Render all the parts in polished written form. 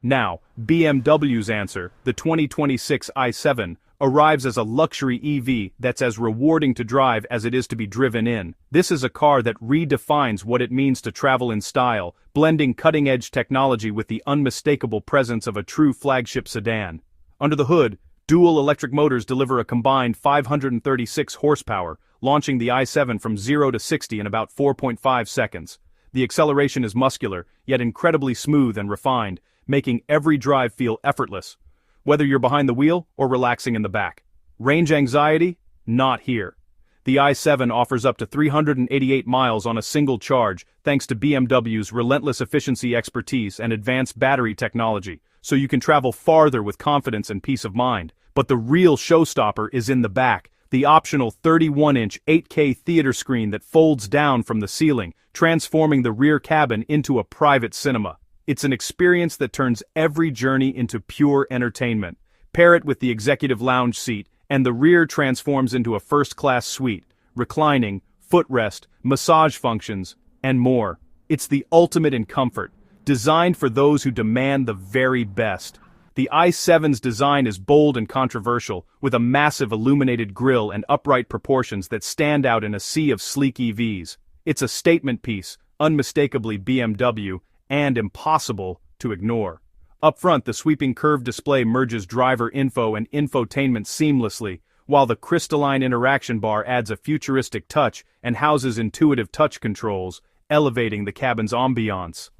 Now, BMW's answer, the 2026 i7, arrives as a luxury EV that's as rewarding to drive as it is to be driven in. This is a car that redefines what it means to travel in style, blending cutting-edge technology with the unmistakable presence of a true flagship sedan. Under the hood, dual electric motors deliver a combined 536 horsepower, launching the i7 from 0 to 60 in about 4.5 seconds. The acceleration is muscular, yet incredibly smooth and refined, making every drive feel effortless, whether you're behind the wheel or relaxing in the back. Range anxiety? Not here. The i7 offers up to 388 miles on a single charge thanks to BMW's relentless efficiency expertise and advanced battery technology, so you can travel farther with confidence and peace of mind. But the real showstopper is in the back, the optional 31-inch 8K theater screen that folds down from the ceiling, transforming the rear cabin into a private cinema. It's an experience that turns every journey into pure entertainment. Pair it with the executive lounge seat, and the rear transforms into a first-class suite, reclining, footrest, massage functions, and more. It's the ultimate in comfort, designed for those who demand the very best. The i7's design is bold and controversial, with a massive illuminated grille and upright proportions that stand out in a sea of sleek EVs. It's a statement piece, unmistakably BMW, and impossible to ignore. Up front, the sweeping curved display merges driver info and infotainment seamlessly, while the crystalline interaction bar adds a futuristic touch and houses intuitive touch controls, elevating the cabin's ambiance.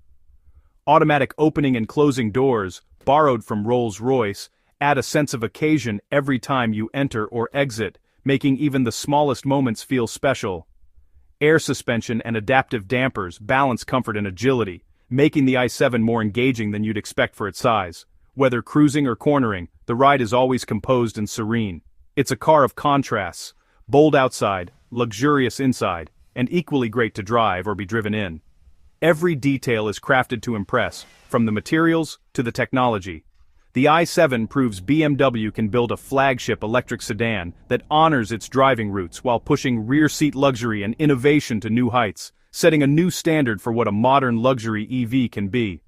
Automatic opening and closing doors, borrowed from Rolls-Royce, add a sense of occasion every time you enter or exit, making even the smallest moments feel special. Air suspension and adaptive dampers balance comfort and agility, making the i7 more engaging than you'd expect for its size. Whether cruising or cornering, the ride is always composed and serene. It's a car of contrasts, bold outside, luxurious inside, and equally great to drive or be driven in. Every detail is crafted to impress, from the materials to the technology. The i7 proves BMW can build a flagship electric sedan that honors its driving roots while pushing rear-seat luxury and innovation to new heights, setting a new standard for what a modern luxury EV can be.